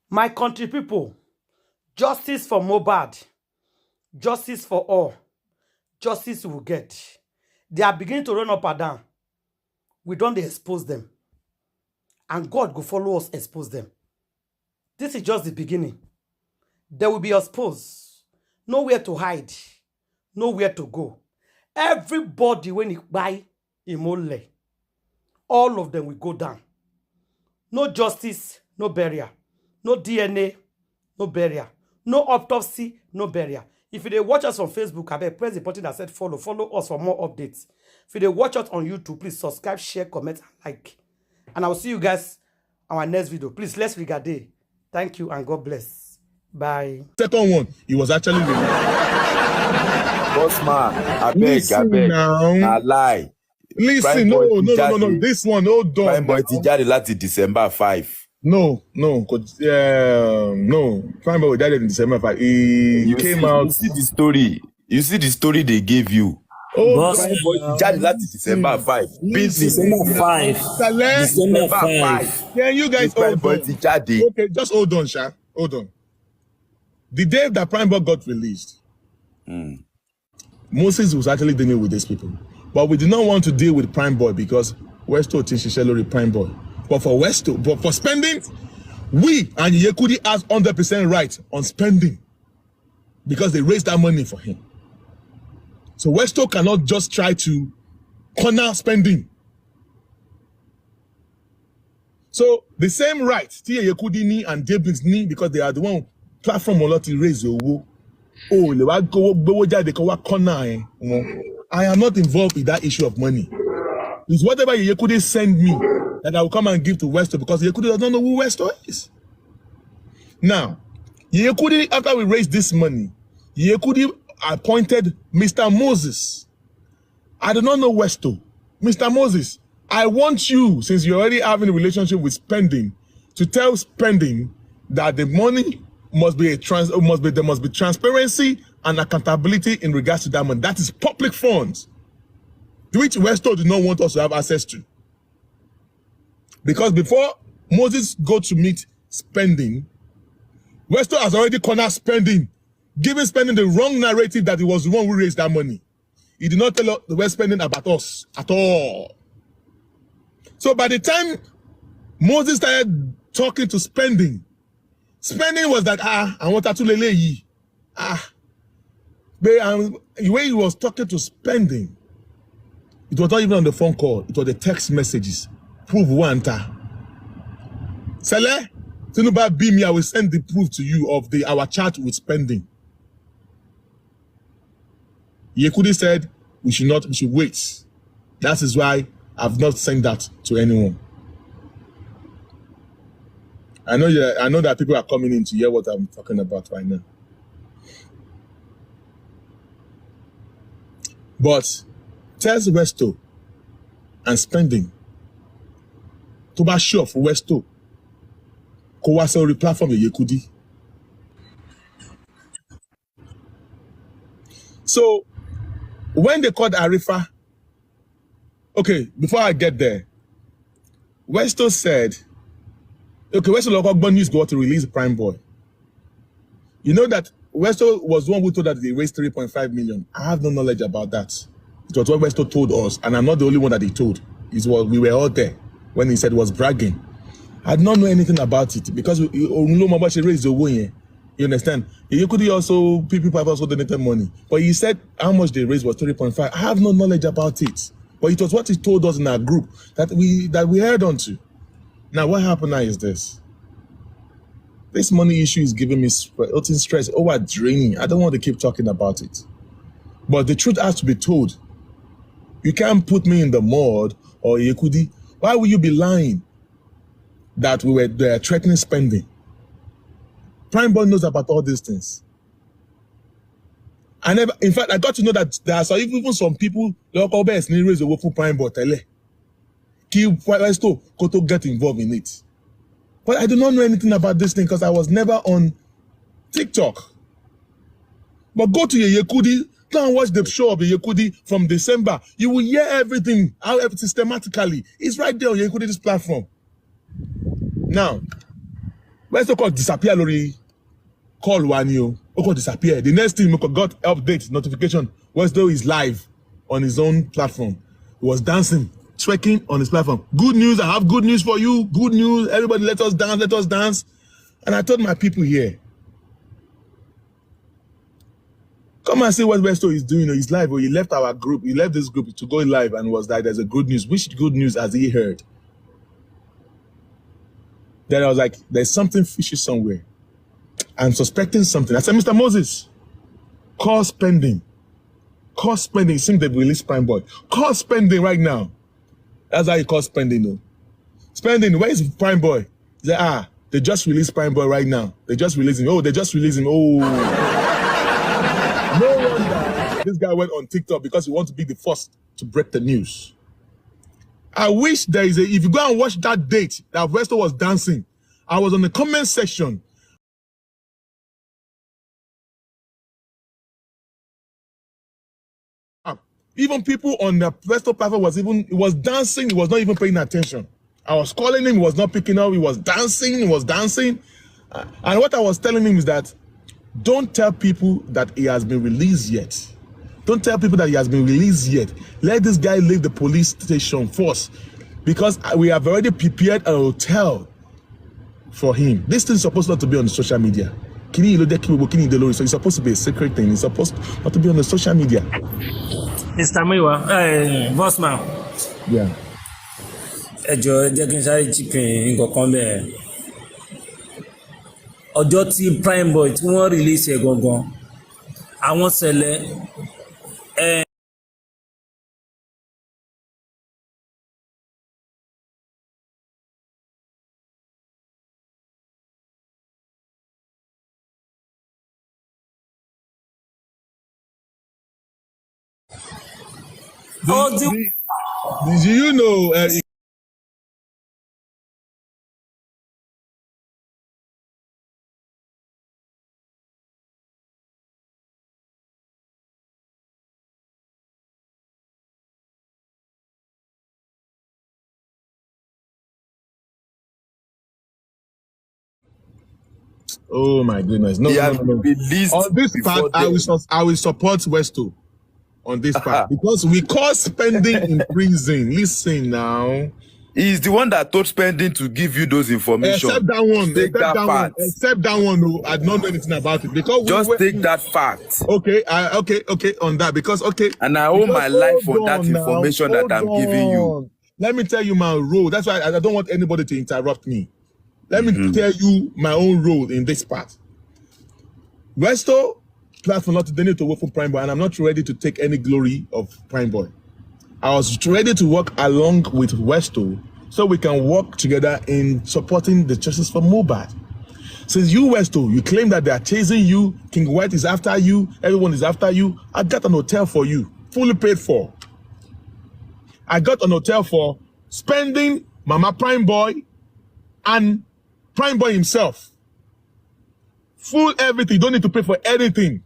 My country people, justice for Mohbad, justice for all, justice we will get. They are beginning to run up and down. We don't expose them. And God will follow us, expose them. This is just the beginning. They will be exposed. Nowhere to hide. Nowhere to go. Everybody, when you buy imole, all of them will go down. No justice, no burial. No DNA, no burial. No autopsy, no burial. If you watch us on Facebook, I press the button that said follow. Follow us for more updates. If you watch us on YouTube, please subscribe, share, comment, and like. And I will see you guys on our next video. Please, let's regard. Thank you and God bless. Bye. Second one, he was actually boss man, I beg. I lie. Listen, no. This one, hold on. Prime boy ti jáde láti December 5. No. Prime boy died in December 5. He came out. You see the story. You see the story they gave you. Oh, Prime boy died láti December 5. December 5. December 5. Can you guys Prime boy ti jáde? Okay, just hold on, Sha. Hold on. The day that Prime boy got released, Moses was actually dealing with these people. But we did not want to deal with Prime boy because Westo Tishishelori Prime boy. But for spending, we and Yekudi has 100% right on spending because they raised that money for him. So Westo cannot just try to corner spending. So the same right, Tia Yekudi ni and David's ni, because they are the one platform a lot to raise your woe. Oh, I am not involved in that issue of money. It's whatever Yekudi send me that I will come and give to Westo because Yekudi does not know who Westo is. Now, Yekudi, after we raised this money, Yekudi appointed Mr. Moses. I do not know Westo. Mr. Moses, I want you, since you're already having a relationship with spending, to tell spending that the money must be there must be transparency and accountability in regards to that money. That is public funds, which Westo did not want us to have access to. Because before Moses go to meet spending, Westo has already cornered spending, giving spending the wrong narrative that he was the one who raised that money. He did not tell us the West spending about us at all. So by the time Moses started talking to spending was like, I want to lele yi. The way he was talking to spending, it was not even on the phone call, it was the text messages. Prove one time. Sele, Tinuba Bimi, I will send the proof to you of our chat with spending. Yekudi said we should wait. That is why I've not sent that to anyone. I know that people are coming in to hear what I'm talking about right now. But tells Westo and spending to be sure for Westo ko wa so replatform Yekudi. So when they called Arifa, okay, before I get there, Westo said, okay, Westo local news got to release Prime Boy. You know that Westo was the one who told that they raised 3.5 million. I have no knowledge about that. It was what Westo told us, and I'm not the only one that he told. We were all there when he said he was bragging. I did not know anything about it because you raised the way. You understand? You could also people have also donated money, but he said how much they raised was 3.5. I have no knowledge about it, but it was what he told us in our group that we heard on to. Now what happened now is this. This money issue is giving me stress. Oh, draining. I don't want to keep talking about it. But the truth has to be told. You can't put me in the mud or Yekudi. Why will you be lying that we were threatening spending? Prime Boy knows about all these things. In fact, I got to know that there are even some people local best need raise the work for Prime Boy tele. Koto get involved in it. But I do not know anything about this thing because I was never on TikTok. But go to your Yekudi, go and watch the show of the Yekudi from December. You will hear everything systematically. It's right there on Yekudi's platform. Now, Westo called disappear lori call one you. Oko disappear. The next thing we got update notification. Westo is live on his own platform. He was dancing, twerking on his platform. Good news, I have good news for you. Good news. Everybody let us dance, let us dance. And I told my people here, come and see what Westo is doing. He's live. Or he left our group. He left this group to go live and was like, there's a good news. Which good news has he heard? Then I was like, there's something fishy somewhere. I'm suspecting something. I said, Mr. Moses, call spending. Call spending. It seems they've released Prime Boy. Call spending right now. That's how you call spending, though. Spending, where is Prime Boy? He said, they just released Prime Boy right now. They just released him. Oh, they just released him. Oh. No wonder this guy went on TikTok because he wants to be the first to break the news. I wish there is if you go and watch that date that Westo was dancing, I was on the comment section. Even people on the Westo platform was dancing, he was not even paying attention. I was calling him, he was not picking up, he was dancing. And what I was telling him is that don't tell people that he has been released yet. Don't tell people that he has been released yet. Let this guy leave the police station first, because we have already prepared a hotel for him. This thing is supposed not to be on the social media. So it's supposed to be a secret thing. It's supposed not to be on the social media. Mr. Miwa, boss man. Yeah. Ẹjọ́ jẹ́ kí n sáré chicken nǹkan kan bẹ́ẹ̀. Ọjọ́ tí Prime Boy tí wọ́n release ẹ̀ gangan, àwọn ṣẹlẹ̀ Do you know oh my goodness. No. On this part, I will support Westo on this part because we call spending in prison. Listen now. He's the one that told spending to give you those information. Except that one. Except that one. No, I don't know anything about it because just take that fact. Okay, okay on that because And I owe my life for that information that I'm giving you. Let me tell you my role. That's why I don't want anybody to interrupt me. Let me tell you my own role in this part. Westo platform not they need to work for Prime Boy, and I'm not ready to take any glory of Prime Boy. I was ready to work along with Westo so we can work together in supporting the justice for Mohbad. Since you, Westo, you claim that they are chasing you, King White is after you, everyone is after you, I got an hotel for you, fully paid for. I got an hotel for spending Mama Prime Boy and Prime Boy himself. Full everything, you don't need to pay for anything.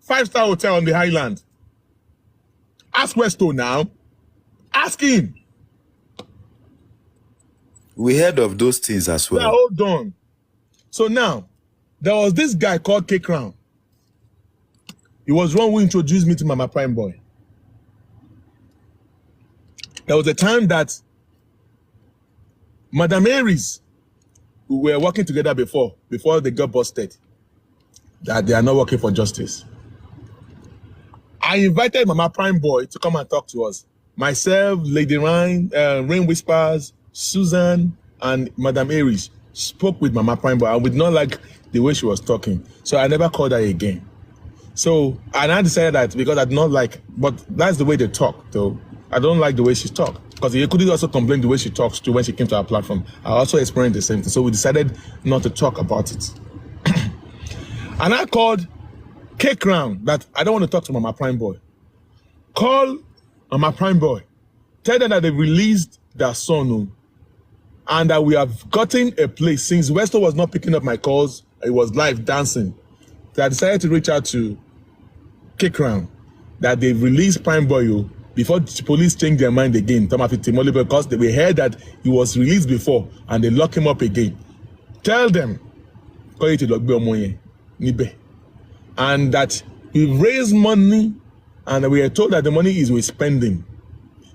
5-star hotel on the Highland. Ask Westo now. Ask him. We heard of those things as well. Now, hold on. So now, there was this guy called K Crown. He was one who introduced me to Mama Prime Boy. There was a time that Madam Marries, who were working together before they got busted, that they are not working for justice. I invited Mama Prime Boy to come and talk to us. Myself, Lady Rain Whispers, Susan, and Madam Aries spoke with Mama Prime Boy. I would not like the way she was talking. So I never called her again. So, and I decided that because I did not like, but that's the way they talk, though. I don't like the way she talks. Because you could also complain the way she talks to when she came to our platform. I also experienced the same thing. So we decided not to talk about it. And I called K Crown that I don't want to talk to Mama Prime Boy. Call Mama Prime Boy. Tell them that they released their son and that we have gotten a place. Since Westo was not picking up my calls, it was live dancing. So I decided to reach out to K Crown that they've released Prime Boy before the police changed their mind again. Because we heard that he was released before and they locked him up again. Tell them And that we've raised money and we are told that the money is with spending.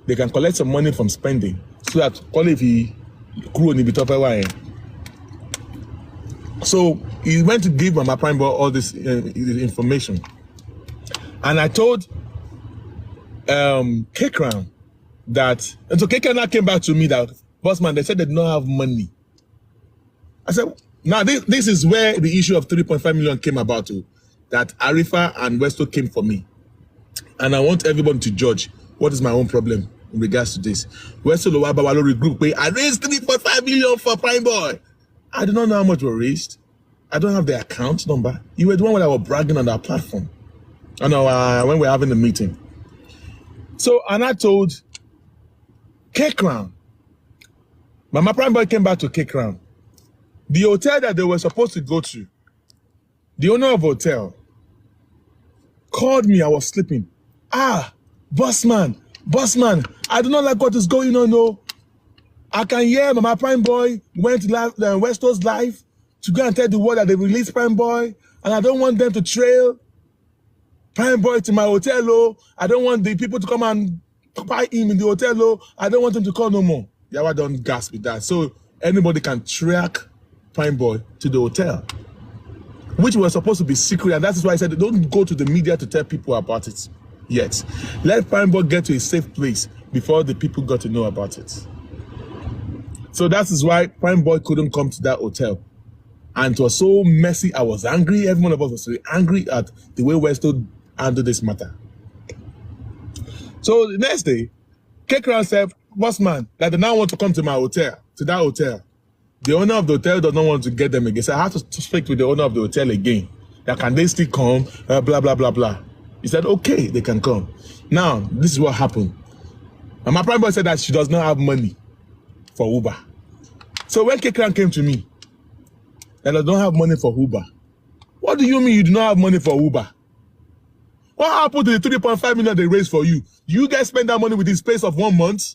They can collect some money from spending so that if he grew on the So he went to give Mama Prime Boy all this information. And I told K-Crown that, and so K-Crown came back to me that, boss man, they said they don't have money. I said, now this is where the issue of 3.5 million came about too, that Arifa and Westo came for me. And I want everybody to judge what is my own problem in regards to this. Westo Lowabawalori group, I raised 3.5 million for Prime Boy. I do not know how much were raised. I don't have the account number. You were the one that were bragging on our platform. I know when we were having the meeting. So, and I told K-Crown. Mama Prime Boy came back to K-Crown. The hotel that they were supposed to go to, the owner of the hotel called me. I was sleeping. Boss man, I do not like what is going on. No, I can hear Mama Prime Boy went live, Westo's live to go and tell the world that they released Prime Boy, and I don't want them to trail Prime Boy to my hotel. Oh, I don't want the people to come and buy him in the hotel. Oh, I don't want him to call no more. Yawa don't gasp with that. So anybody can track Prime Boy to the hotel, which was supposed to be secret, and that's why I said don't go to the media to tell people about it yet. Let Prime Boy get to a safe place before the people got to know about it. So that is why Prime Boy couldn't come to that hotel. And it was so messy. I was angry. Every one of us was very angry at the way Westo handled this matter. So the next day, K-Crown said, boss man, that they now want to come to my hotel, to that hotel. The owner of the hotel does not want to get them again. So I have to speak with the owner of the hotel again. That can they still come? Blah, blah, blah, blah. He said, okay, they can come. Now, this is what happened. And my Prime Boy said that she does not have money for Uber. So when K-Crown came to me, that I don't have money for Uber. What do you mean you do not have money for Uber? What happened to the 3.5 million they raised for you? You guys spend that money within the space of 1 month?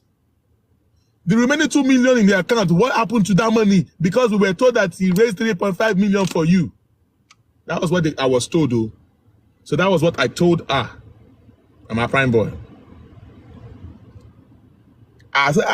The remaining 2 million in the account, what happened to that money? Because we were told that he raised 3.5 million for you. That was what I was told, though. So that was what I told her. I'm a Prime Boy. I said,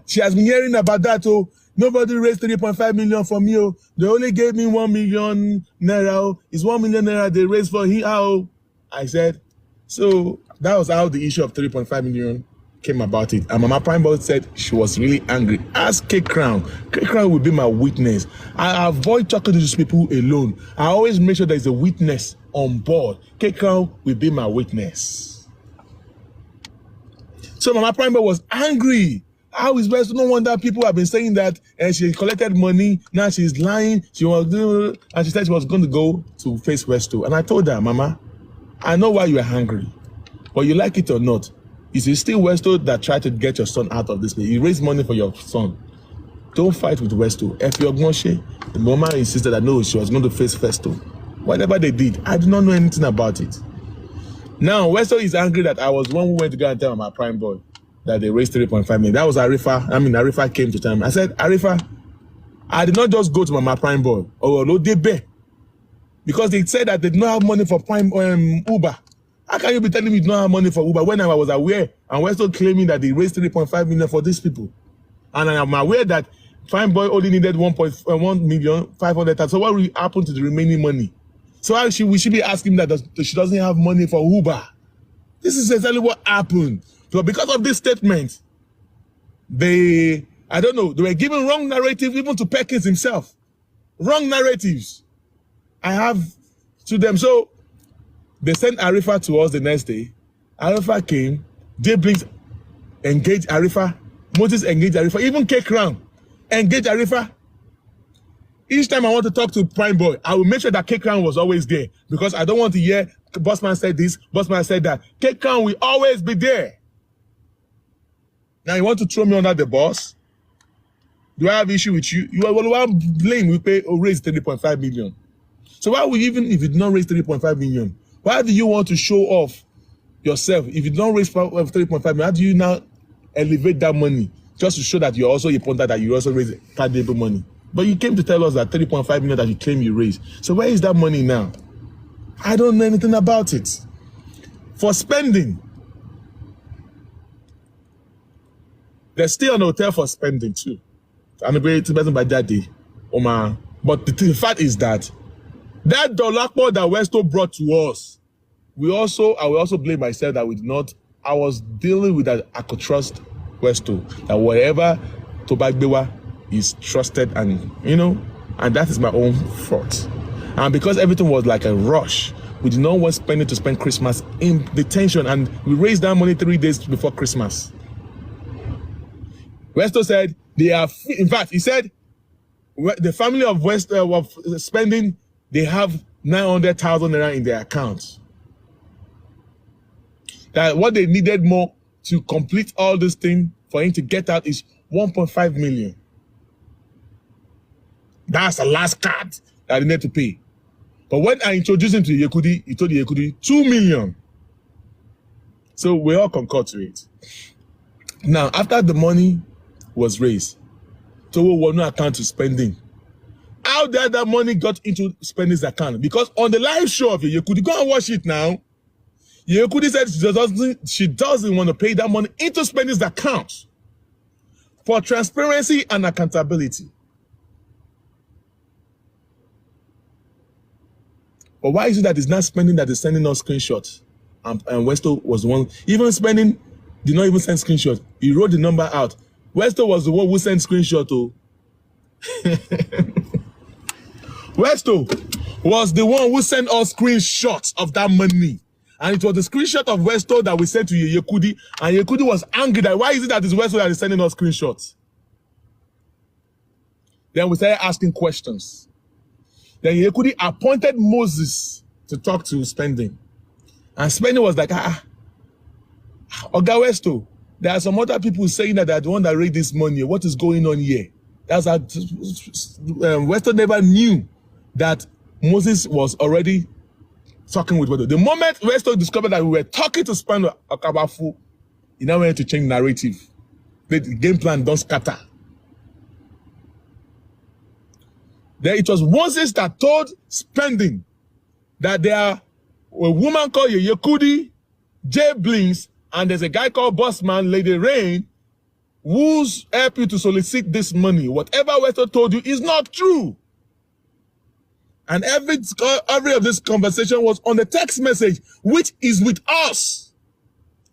she has been hearing about that, oh. Nobody raised 3.5 million for me, oh. They only gave me 1 million naira, oh. It's 1 million naira they raised for him, oh. I said, so that was how the issue of 3.5 million came about it. And Mama Prime Boy said she was really angry. Ask K-Crown. K-Crown will be my witness. I avoid talking to these people alone. I always make sure there's a witness on board. K-Crown will be my witness. So Mama Prime Boy was angry. How is best? No wonder people have been saying that she collected money. Now she's lying. She was and she said she was going to go to face Westo. And I told her, Mama, I know why you are angry, but you like it or not, it's still Westo that tried to get your son out of this place. You raised money for your son. Don't fight with Westo. If you're Gnoshe, the mama insisted that no, she was going to face Westo. Whatever they did, I did not know anything about it. Now, Westo is angry that I was one who went to go and tell my Prime Boy that they raised 3.5 million. That was Arifa. Arifa came to tell me. I said, Arifa, I did not just go to my Prime Boy or Lodebe because they said that they did not have money for Prime Uber. How can you be telling me you don't have money for Uber when I was aware and we're still claiming that they raised 3.5 million for these people? And I'm aware that Prime Boy only needed 1,500,000. So what will happen to the remaining money? So we should be asking that she doesn't have money for Uber. This is exactly what happened. So because of this statement, they were giving wrong narrative even to Perkins himself. Wrong narratives. I have to them. So they sent Arifa to us the next day. Arifa came. Jay Blinks engaged Arifa. Moses engaged Arifa. Even K-Crown engaged Arifa. Each time I want to talk to Prime Boy, I will make sure that K-Crown was always there because I don't want to hear Bossman said this, Bossman said that. K-Crown will always be there. Now you want to throw me under the bus? Do I have issue with you? You want to blame we pay or raise 3.5 million. So why would even if you did not raise 3.5 million? Why do you want to show off yourself? If you don't raise 3.5 million, how do you now elevate that money just to show that you're also a punter, that you also raise valuable money? But you came to tell us that 3.5 million that you claim you raised. So where is that money now? I don't know anything about it. For spending, there's still an hotel for spending too. I'm a great person by that day. But the fact is that dollar that Westo brought to us, I will also blame myself that we did not. I was dealing with that I could trust Westo, that wherever Tobagbewa is trusted, and and that is my own fault. And because everything was like a rush, we did not want spending to spend Christmas in detention, and we raised that money 3 days before Christmas. Westo said they are, in fact, he said the family of of spending, they have 900,000 naira in their accounts. That what they needed more to complete all this thing for him to get out is 1.5 million. That's the last card that they need to pay. But when I introduced him to Yekudi, he told Yekudi 2 million. So we all concur to it. Now, after the money was raised, Towo was no account to spending. How did that money got into spending's account? Because on the live show of Yekudi, go and watch it now. Yekudi said she doesn't want to pay that money into spending's account for transparency and accountability. But why is it that it's not spending that is sending us screenshots? And Westo was the one, even spending did not even send screenshot. He wrote the number out. Westo was the one who sent screenshot. Oh. Westo was the one who sent us screenshots of that money. And it was the screenshot of Westo that we sent to Yekudi. And Yekudi was angry that why is it that it's Westo that is sending us screenshots? Then we started asking questions. Then Yekudi appointed Moses to talk to Spending. And Spending was like, Oga Westo, there are some other people saying that they're the one that raised this money. What is going on here? That's how Westo never knew that Moses was already talking with Westo. The moment Westo discovered that we were talking to Spending Okabafu, he now went to change narrative. The game plan don't scatter. Then it was Moses that told Spending that there are a woman called Yekudi, Jay Blinks, and there's a guy called Bossman, Lady Rain, who's help you to solicit this money. Whatever Westo told you is not true. And every of this conversation was on the text message, which is with us.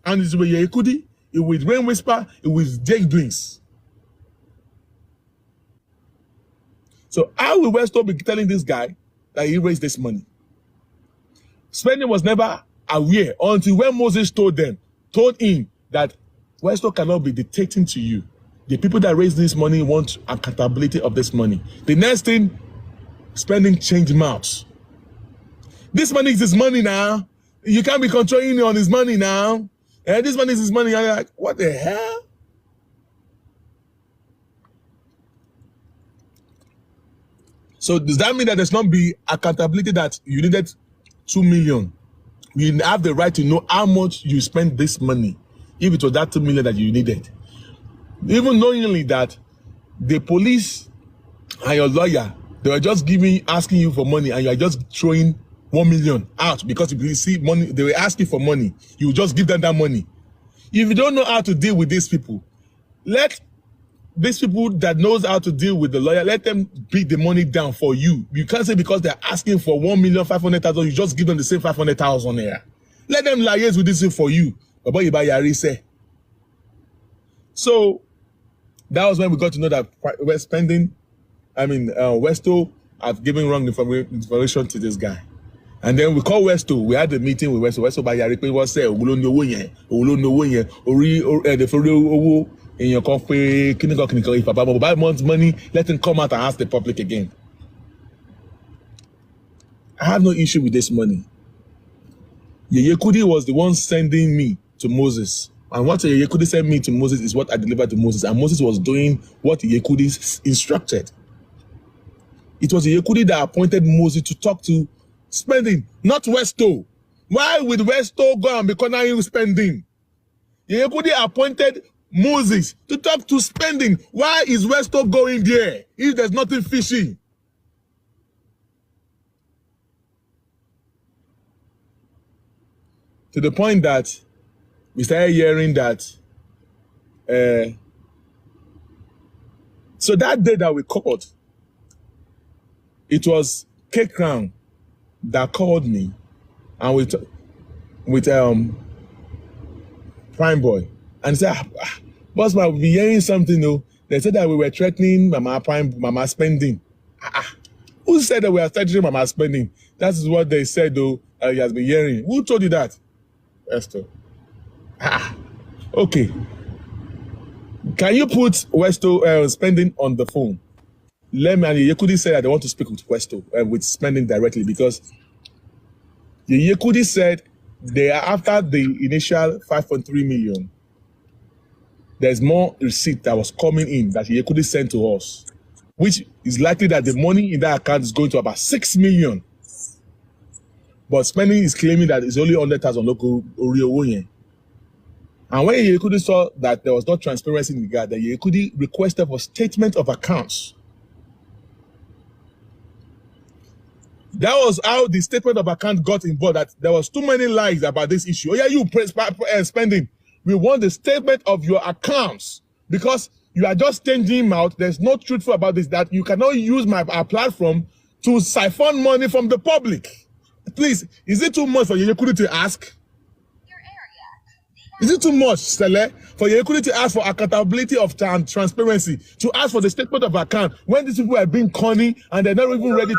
And it's with Yekudi, it's with Rain Whisper, it's with Jay Blinks. So how will Westo be telling this guy that he raised this money? Spending was never aware until when Moses told him that Westo cannot be dictating to you. The people that raise this money want accountability of this money. The next thing, Spending changed mouths. This money is his money now. You can't be controlling on his money now. And this money is his money. I'm like, what the hell? So does that mean that there's not be accountability that you needed 2 million? You have the right to know how much you spent this money, if it was that 2 million that you needed. Even knowingly that the police and your lawyer, they were just asking you for money, and you are just throwing 1 million out because you see money, they were asking for money. You just give them that money. If you don't know how to deal with these people, let these people that knows how to deal with the lawyer, let them beat the money down for you. You can't say because they're asking for 1,500,000, you just give them the same 500,000 there. Let them liaise with this for you. So that was when we got to know that we're spending. Westo have given wrong information to this guy. And then we called Westo. We had a meeting with Westo. Westo by Yaripe was say, in your coffee, if Papa buy month's money, let him come out and ask the public again. I have no issue with this money. Yekudi was the one sending me to Moses. And what Yekudi sent me to Moses is what I delivered to Moses. And Moses was doing what Yekudi instructed. It was Yekudi that appointed Moses to talk to Spending, not Westo. Why would Westo go and be cornering Spending? Yekudi appointed Moses to talk to spending. Why is Westo going there if there's nothing fishy? To the point that we started hearing that. So that day that we called, it was K Crown that called me, and with Prime Boy, and said, "Boss man, we be hearing something though. They said that we were threatening Mama spending. Who said that we are threatening Mama spending? That is what they said though. He has been hearing. Who told you that, Esther? Okay. Can you put Westo spending on the phone? Let me. And Yekudi said that they want to speak with Westo with spending directly, because the Yekudi said they are after the initial 5.3 million. There's more receipt that was coming in that Yekudi sent to us, which is likely that the money in that account is going to about 6 million. But spending is claiming that it's only 100,000 local Oriowoyen. And when Yekudi saw that there was no transparency in regard, that Yekudi requested for statement of accounts. That was how the statement of account got involved, that there was too many lies about this issue. Oh yeah, you spending. We want the statement of your accounts, because you are just changing out. There's no truthful about this, that you cannot use our platform to siphon money from the public. Please, is it too much for Yekudi to ask? Is it too much, Stele, for Yekudi to ask for accountability of transparency, to ask for the statement of account when these people are being cunning and they're not even ready to